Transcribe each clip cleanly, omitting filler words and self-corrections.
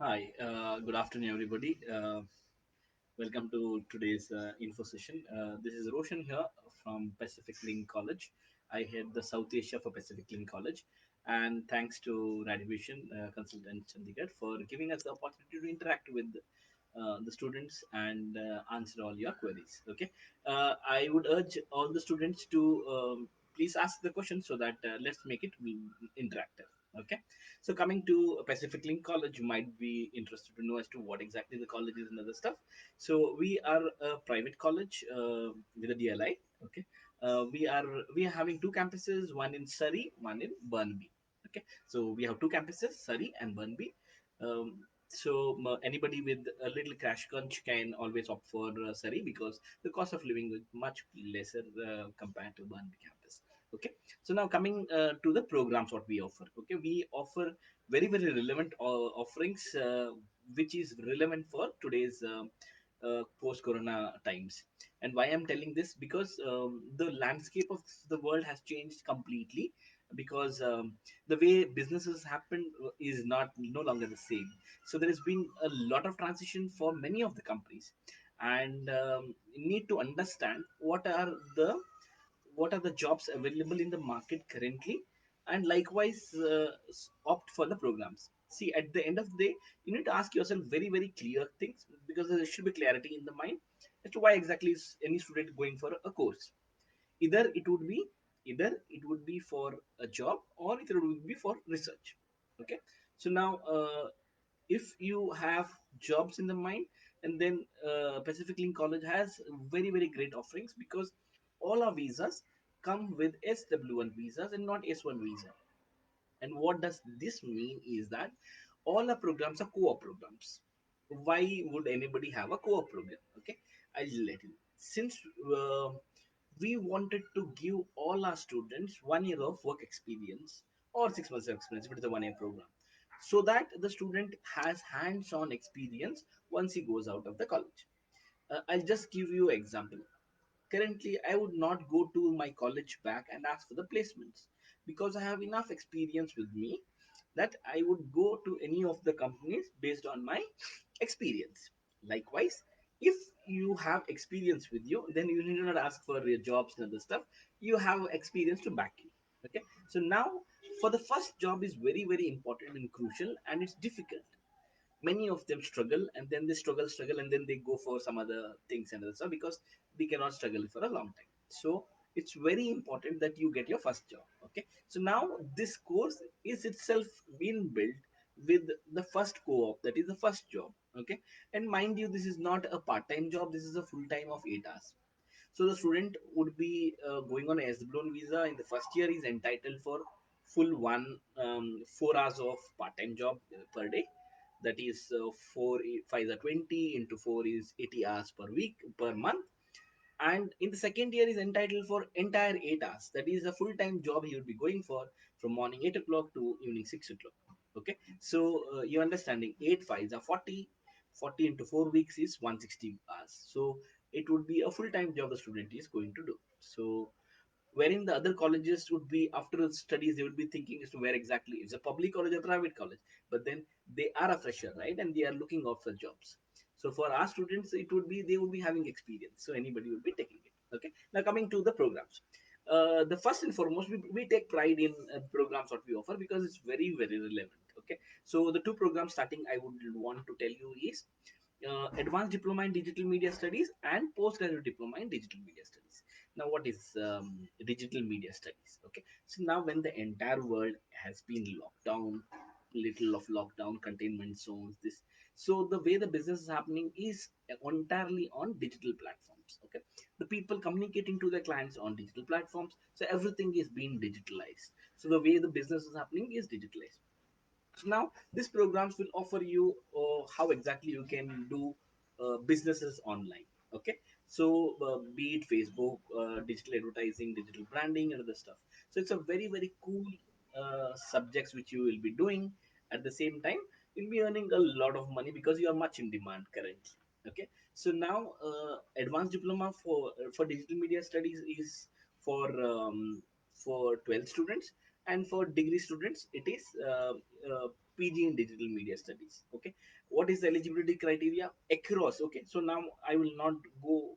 Hi, good afternoon, everybody. Welcome to today's info session. This is Roshan here from Pacific Link College. I head the South Asia for Pacific Link College, and thanks to Radvision consultant Chandigarh for giving us the opportunity to interact with the students and answer all your queries. Okay, I would urge all the students to please ask the question so that let's make it interactive. Okay, so coming to Pacific Link College, you might be interested to know as to what exactly the college is and other stuff. So we are a private college with a DLI. Okay, we are having two campuses, one in Surrey, one in Burnby. Okay, so we have two campuses, Surrey and Burnby. Anybody with a little cash crunch can always opt for Surrey because the cost of living is much lesser compared to Burnby campus. Okay, so now coming to the programs what we offer. Okay, we offer very relevant offerings which is relevant for today's post corona times. And why I'm telling this, because the landscape of the world has changed completely, because the way businesses happen is not no longer the same. So there has been a lot of transition for many of the companies, and you need to understand what are the jobs available in the market currently, and likewise opt for the programs. See, at the end of the day, you need to ask yourself very clear things, because there should be clarity in the mind as to why exactly is any student going for a course. either it would be Either it would be for a job, or it would be for research. Okay, so now if you have jobs in the mind, and then Pacific Link College has very great offerings, because all our visas come with SW1 visas and not S1 visa. And what does this mean is that all our programs are co-op programs. Why would anybody have a co-op program? Okay, I'll let you. Since uh, we wanted to give all our students 1 year of work experience or 6 months of experience if it is a 1 year program, so that the student has hands-on experience once he goes out of the college. I'll just give you an example. Currently, I would not go to my college back and ask for the placements, because I have enough experience with me that I would go to any of the companies based on my experience. Likewise, if you have experience with you, then you need not ask for your jobs and other stuff. You have experience to back you. Okay, so now, for the first job is very important and crucial, and it's difficult. Many of them struggle, and then they struggle, and then they go for some other things and other stuff, because they cannot struggle for a long time. So it's very important that you get your first job. Okay, so now this course is itself been built with the first co-op, that is the first job. Okay, and mind you, this is not a part-time job, this is a full-time of 8 hours. So the student would be going on a SW1 visa. In the first year, is entitled for full 4 hours of part-time job per day. That is 4 5 are 20 into 4 is 80 hours per week per month. And in the second year, is entitled for entire 8 hours. That is a full-time job he would be going for, from morning 8 o'clock to evening 6 o'clock. Okay, so you're understanding, 8 5s are 40. 40 into 4 weeks is 160 hours. So it would be a full-time job the student is going to do. So wherein the other colleges would be, after studies, they would be thinking as to where exactly it's a public college or private college, but then they are a fresher, right, and they are looking out for jobs. So for our students, it would be, they would be having experience, so anybody would be taking it. Okay, now coming to the programs. The first and foremost, we take pride in programs what we offer, because it's very relevant. Okay, so the two programs starting I would want to tell you is advanced diploma in digital media studies and postgraduate diploma in digital media studies. Now, what is digital media studies? Okay, so now when the entire world has been locked down, little of lockdown, containment zones, this, so the way the business is happening is entirely on digital platforms. Okay, the people communicating to their clients on digital platforms, so everything is being digitalized. So the way the business is happening is digitalized. So now these programs will offer you how exactly you can do businesses online. Okay, so be it Facebook, digital advertising, digital branding, and other stuff. So it's a very cool subjects which you will be doing. At the same time, you'll be earning a lot of money, because you are much in demand currently. Okay, so now advanced diploma for digital media studies is for um, for 12 students, and for degree students it is PG in digital media studies. Okay, what is the eligibility criteria across? Okay, so now I will not go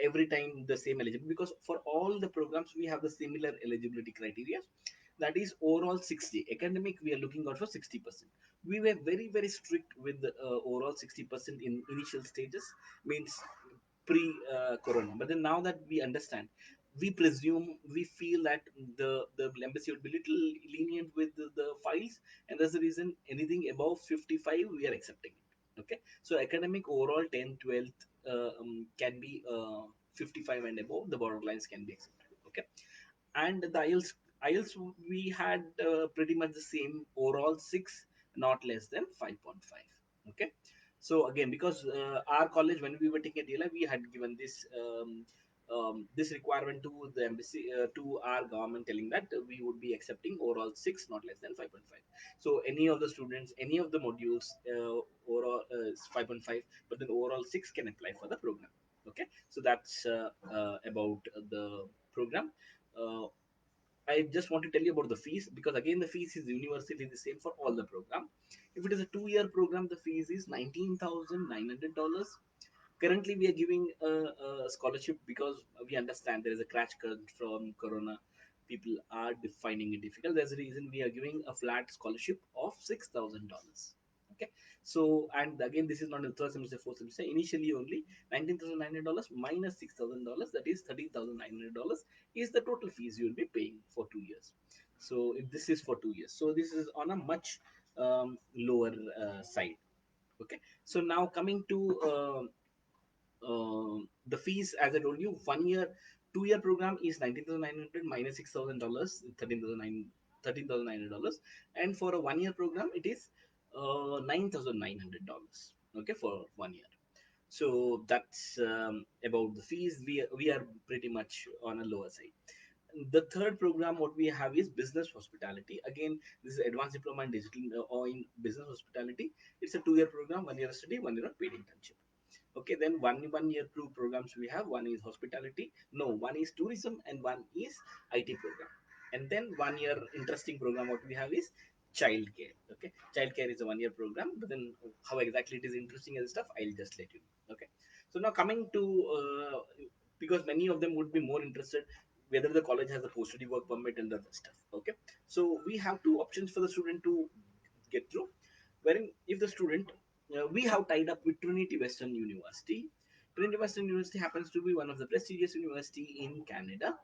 every time the same eligible, because for all the programs we have the similar eligibility criteria. That is overall 60 academic, we are looking out for 60%. We were very very strict with the overall 60% in initial stages, means pre corona. But then now that we understand, we presume, we feel that the embassy would be little lenient with the files, and that's the reason anything above 55 we are accepting it. Okay, so academic overall 10 12th can be 55 and above, the borderlines can be accepted. Okay, and the IELTS we had pretty much the same, overall 6, not less than 5.5. Okay, so again, because our college, when we were taking a DLI, we had given this requirement to the embassy, to our government, telling that we would be accepting overall 6, not less than 5.5. So any of the students, any of the modules, overall is 5.5, but then overall 6 can apply for the program. Okay, so that's about the program. uh, I just want to tell you about the fees, because again the fees is universally the same for all the program. If it is a 2-year program, the fees is $19,900. Currently, we are giving a scholarship because we understand there is a crash curve from Corona. People are finding it difficult. There's a reason we are giving a flat scholarship of $6,000. Okay, so and again, this is not in third semester, fourth semester. Initially, only $19,900 minus $6,000, that is $13,900 is the total fees you will be paying for 2 years. So if this is for 2 years, so this is on a much lower side. Okay, so now coming to the fees, as I told you, 1 year, 2 year program is 19,900 minus $6,000, $13,900, and for a 1 year program, it is $9,900. Okay, for 1 year. So that's about the fees. We are pretty much on a lower side. The third program what we have is business hospitality. Again, this is advanced diploma in digital or in business hospitality. It's a 2 year program, 1 year study, 1 year of paid internship. Okay, then one year two programs we have. One is hospitality, no, one is tourism, and one is IT program. And then 1 year interesting program what we have is childcare. Okay, childcare is a 1 year program, but then how exactly it is interesting and stuff, I'll just let you know. Okay, so now coming to because many of them would be more interested whether the college has a post study work permit and other stuff. Okay, so we have two options for the student to get through, wherein if the student, we have tied up with Trinity Western University. Trinity Western University happens to be one of the prestigious university in Canada.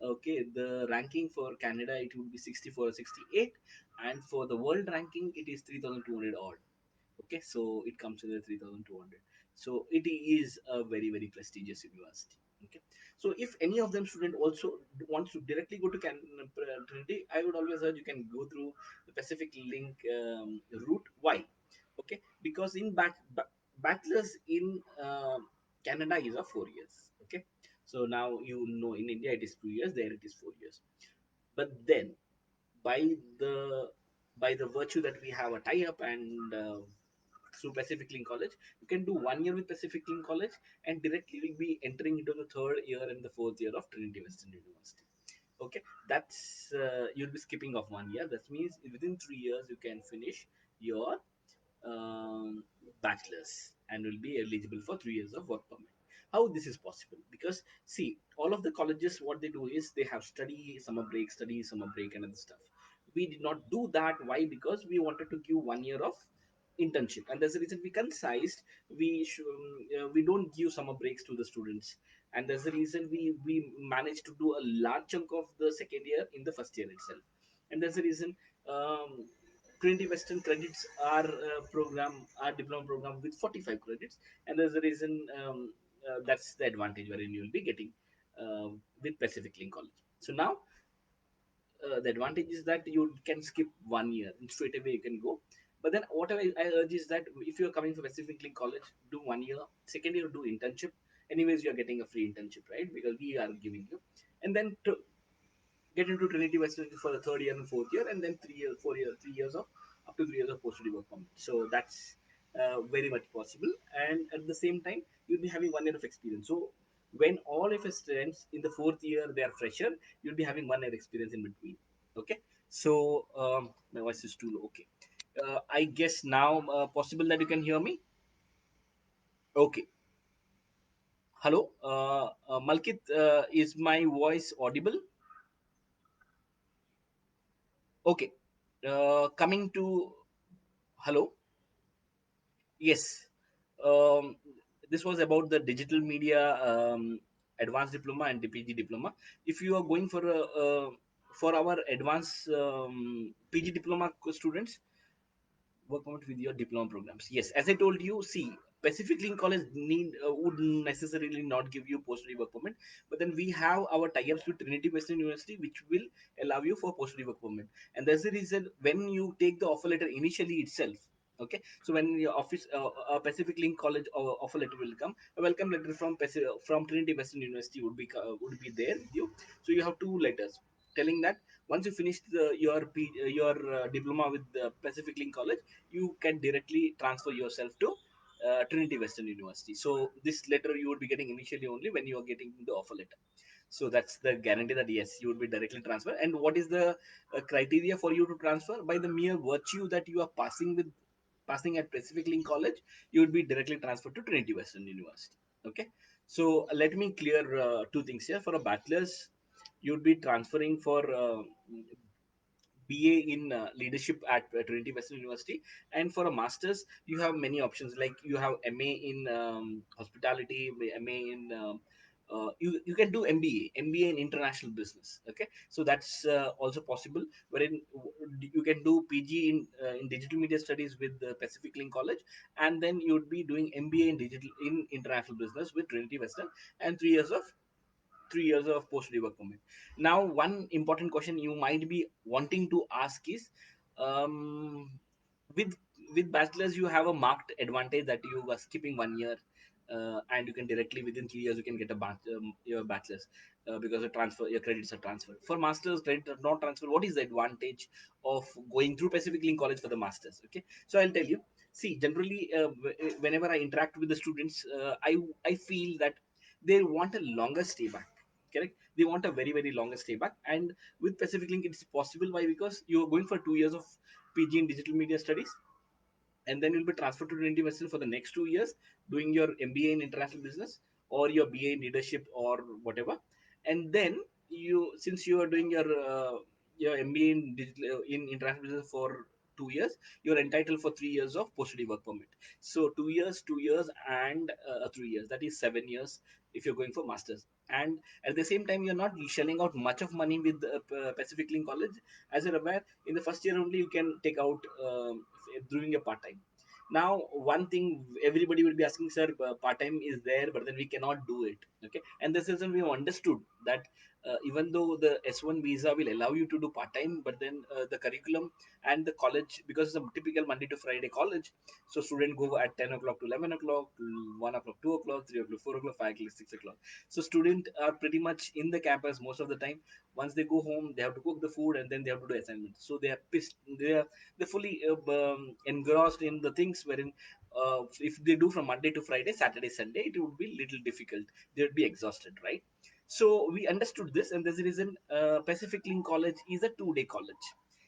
Okay, the ranking for Canada, it would be 64 or 68, and for the world ranking it is 3,200 odd. Okay, so it comes to the 3,200. So it is a very very prestigious university. Okay, so if any of them student also wants to directly go to Trinity, I would always urge you can go through the Pacific Link route. Why? Okay, because in bachelor's in Canada is a 4 years. Okay, so now you know in India it is 2 years, there it is 4 years. But then by the by the virtue that we have a tie up and through Pacific Link College, you can do 1 year with Pacific Link College and directly will be entering into the third year and the fourth year of Trinity Western University. Okay, that's you'll be skipping off 1 year. That means within 3 years you can finish your um, bachelor's and will be eligible for 3 years of work permit. How this is possible? Because see, all of the colleges, what they do is they have study summer break, and other stuff. We did not do that. Why? Because we wanted to give 1 year of internship, and there's a reason we concised. We don't give summer breaks to the students, and there's a reason we managed to do a large chunk of the second year in the first year itself, and there's a reason. Um, Trinity Western credits our program, our diploma program with 45 credits, and there's a reason that's the advantage wherein you'll be getting uh, with Pacific Link College. So now the advantage is that you can skip 1 year and straight away you can go. But then what I urge is that if you're coming from Pacific Link College, do 1 year, second year do internship. Anyways, you're getting a free internship, right? Because we are giving you, and then to get into Trinity Western for the third year and fourth year, and then 3 years, 4 years, 3 years of up to 3 years of post study work permit. So that's very much possible, and at the same time, you'll be having 1 year of experience. So when all of your students in the fourth year they are fresher, you'll be having 1 year experience in between. Okay, so my voice is too low. Okay, I guess now possible that you can hear me. Okay. Hello. Malkit, is my voice audible? Okay. Coming to hello. Yes. Um, this was about the digital media advanced diploma and the PG diploma. If you are going for our advanced PG diploma students, work permit with your diploma programs. Yes, as I told you, see, Pacific Link College would necessarily not give you post-study work permit, but then we have our tie-ups with Trinity Western University, which will allow you for post-study work permit. And that's the reason when you take the offer letter initially itself. Okay, so when your office, Pacific Link College offer letter will come, a welcome letter from Trinity Western University would be there with you. So you have two letters telling that once you finish your diploma with the Pacific Link College, you can directly transfer yourself to Trinity Western University. So this letter you would be getting initially only when you are getting the offer letter. So that's the guarantee that yes, you would be directly transferred. And what is the criteria for you to transfer? By the mere virtue that you are passing at Pacific Link College, you would be directly transferred to Trinity Western University. Okay. So let me clear two things here. For a bachelor's, you would be transferring for BA in leadership at Trinity Western University, and for a master's, you have many options. Like you have MA in hospitality, MA in you can do MBA in international business. Okay, so that's also possible. Wherein you can do PG in digital media studies with the Pacific Link College, and then you would be doing MBA in international business with Trinity Western, and 3 years of 3 years of post work permit. Now, one important question you might be wanting to ask is, um, with with bachelors, you have a marked advantage that you are skipping 1 year, and you can directly within 3 years you can get your bachelors because your credits are transferred. For masters, credit are not transferred. What is the advantage of going through Pacific Link College for the masters? Okay, so I'll tell you. See, generally, whenever I interact with the students, I feel that they want a longer stay back. Correct, they want a very longer stay back, and with Pacific Link it's possible. Why? Because you're going for 2 years of PG in digital media studies, and then you'll be transferred to Trinity Western for the next 2 years, doing your MBA in international business or your BA in leadership or whatever. And then since you are doing your MBA in in international business for 2 years, you're entitled for 3 years of post-study work permit. So 2 years, 2 years, and 3 years. That is 7 years if you're going for masters. And at the same time, you're not shelling out much of money with Pacific Link College. As you're aware, in the first year only you can take out doing a part time. Now, one thing everybody will be asking, sir, part time is there, but then we cannot do it. Okay, and this is when we have understood that even though the S1 visa will allow you to do part time, but then the curriculum and the college, because it's a typical Monday to Friday college, so students go at 10 o'clock to 11 o'clock, to 1 o'clock, 2 o'clock, 3 o'clock, 4 o'clock, 5 o'clock, 6 o'clock. So students are pretty much in the campus most of the time. Once they go home, they have to cook the food and then they have to do assignments. So they are pissed. They're fully engrossed in the things wherein if they do from Monday to Friday, Saturday, Sunday, it would be little difficult. They would be exhausted, right? So we understood this, and there's a reason Pacific Link College is a 2 day college.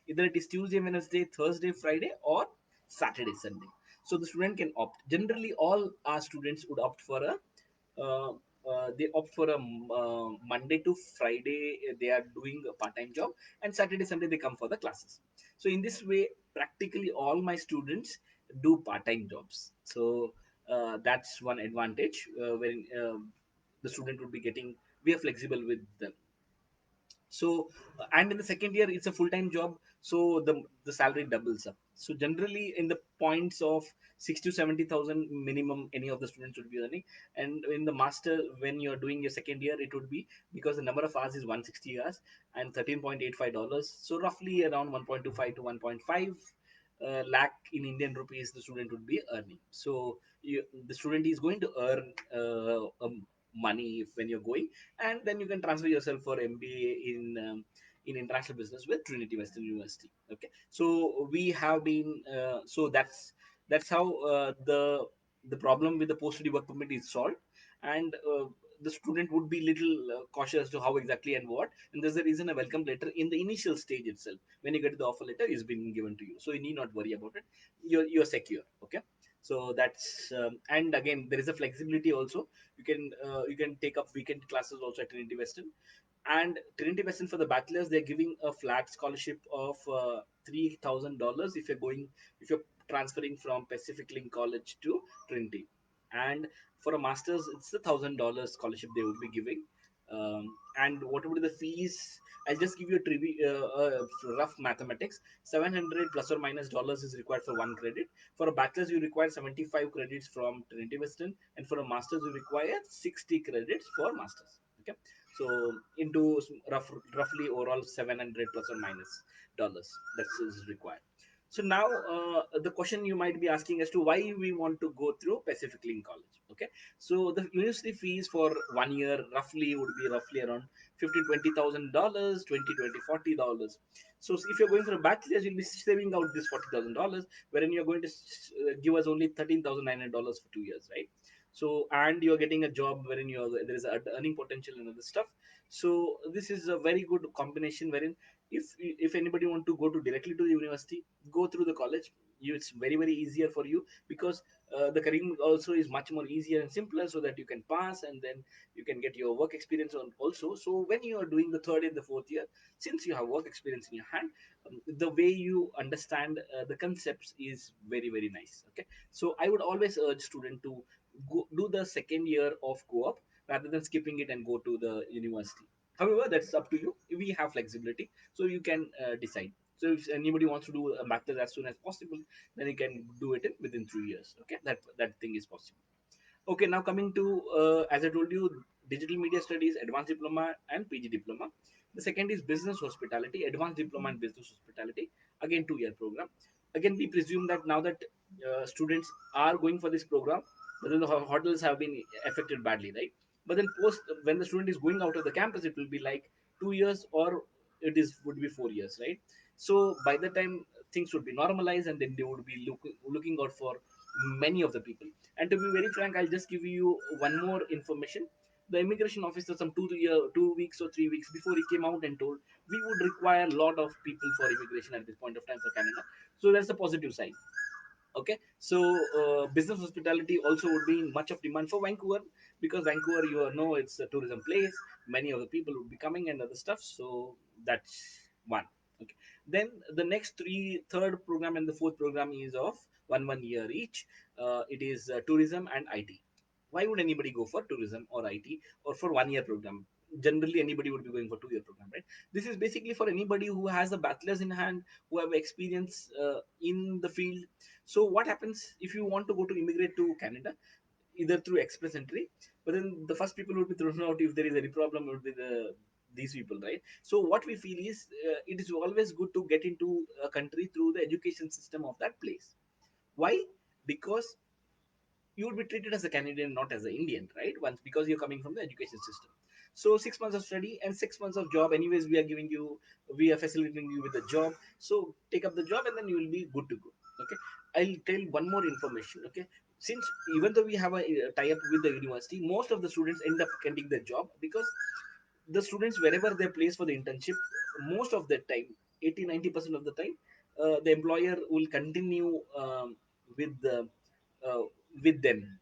Either it is Tuesday, Wednesday, Thursday, Friday, or Saturday, Sunday. So the student can opt. Generally, all our students would opt for a uh, they opt for a Monday to Friday. They are doing a part-time job, and Saturday, Sunday they come for the classes. So in this way, practically all my students do part-time jobs. So that's one advantage when the student would be getting. We are flexible with them. So and in the second year it's a full-time job, so the salary doubles up. So generally in the points of 60 to 70,000 minimum any of the students would be earning. And in the master, when you're doing your second year, it would be, because the number of hours is 160 hours and $13.85, so roughly around 1.25 to 1.5 lakh in Indian rupees the student would be earning. So the student is going to earn money when you're going, and then you can transfer yourself for MBA in international business with Trinity Western University. Okay, so we have been so that's how the problem with the post study work permit is solved. And the student would be little cautious to how exactly and what, and there's a reason a welcome letter in the initial stage itself. When you get the offer letter is being given to you, so you need not worry about it. You're secure. Okay, so that's and again there is a flexibility also. You can take up weekend classes also at Trinity Western. And Trinity Western, for the bachelors, they're giving a flat scholarship of $3,000 if you're going, if you're transferring from Pacific Link College to Trinity. And for a master's, it's $1,000 scholarship they would be giving. And what would be the fees? I'll just give you a rough mathematics. 700 plus or minus dollars is required for one credit. For a bachelor's, you require 75 credits from Trinity Western, and for a master's, you require 60 credits for masters. Okay, so into roughly overall 700 plus or minus dollars that is required. So now the question you might be asking as to why we want to go through Pacific Link College. Okay, so the university fees for 1 year roughly would be roughly around 15 $20,000, 20 $40. So if you're going for a bachelor's, you'll be saving out this $40,000, wherein you're going to give us only $13,900 for 2 years, right? So and you're getting a job wherein there is earning potential and other stuff. So this is a very good combination wherein if anybody want to go to directly to the university, go through the college. It's very easier for you because the curriculum also is much more easier and simpler, so that you can pass and then you can get your work experience on also. So when you are doing the third and the fourth year, since you have work experience in your hand, the way you understand the concepts is very nice. Okay, so I would always urge student to do the second year of co-op rather than skipping it and go to the university. However, that's up to you. We have flexibility, so you can decide. So if anybody wants to do a master's as soon as possible, then you can do it within 3 years. Okay, that thing is possible. Okay, now coming to as I told you, digital media studies, advanced diploma and PG diploma. The second is business hospitality, advanced diploma and business hospitality. Again, 2 year program. Again, we presume that now that students are going for this program, but then the hotels have been affected badly, right? But then post when the student is going out of the campus, it will be like 2 years or it is would be 4 years, right? So by the time things would be normalized, and then they would be looking out for many of the people. And to be very frank, I'll just give you one more information. The immigration officer, some 2 weeks or 3 weeks before, he came out and told we would require a lot of people for immigration at this point of time for Canada. So that's a positive side. Okay, so business hospitality also would be in much of demand for Vancouver, because Vancouver, you know, it's a tourism place. Many of the people would be coming and other stuff. So that's one. Okay, then the next third program and the fourth program is of one year each. It is tourism and IT. Why would anybody go for tourism or IT or for 1 year program? Generally anybody would be going for 2 year program, right? This is basically for anybody who has a bachelor's in hand, who have experience in the field. So what happens if you want to go to immigrate to Canada, either through express entry, but then the first people would be thrown out if there is any problem would be these people, right? So what we feel is it is always good to get into a country through the education system of that place. Why? Because you would be treated as a Canadian, not as an Indian, right? Once, because you're coming from the education system. So 6 months of study and 6 months of job. Anyways, we are facilitating you with the job. So take up the job and then you will be good to go. Okay. I'll tell one more information. Okay. Since even though we have a tie up with the university, most of the students end up getting the job because the students wherever they place for the internship, most of the time, 80-90% of the time, the employer will continue with the uh, with them,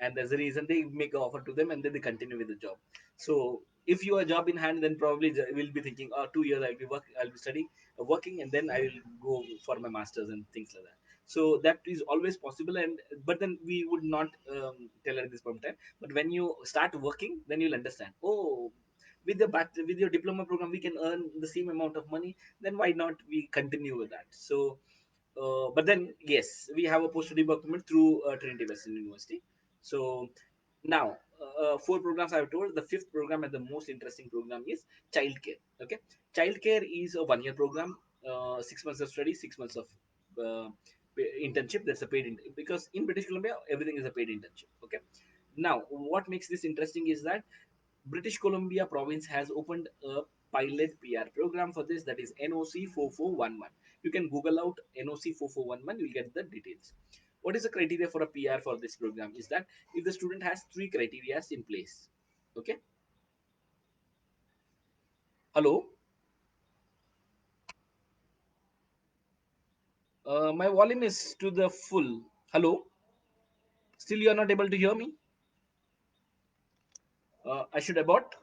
and there's a reason they make an offer to them and then they continue with the job. So if you have a job in hand, then probably will be thinking, oh, 2 years I'll be studying, working, and then I'll go for my masters and things like that. So that is always possible, and but then we would not tell at this point in time. But when you start working, then you'll understand, oh, with your diploma program we can earn the same amount of money, then why not we continue with that. So but then yes, we have a post-study document through Trinity Western University. So now four programs I've told. The fifth program and the most interesting program is childcare. Okay, childcare is a 1 year program, 6 months of study, 6 months of uh, internship. That's a paid because in British Columbia everything is a paid internship. Okay, now what makes this interesting is that British Columbia province has opened a pilot PR program for this, that is NOC 4411. You can Google out NOC 4411, you'll get the details. What is the criteria for a PR for this program? Is that if the student has three criteria in place. Okay. Hello. My volume is to the full. Hello. Still, you are not able to hear me. I should abort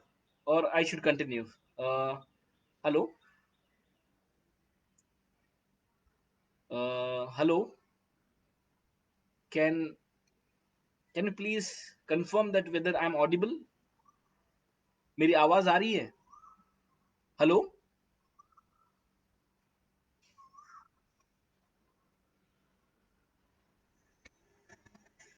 or I should continue. Hello. Hello. Can can you please confirm that whether I'm audible? मेरी आवाज आ रही है? Hello.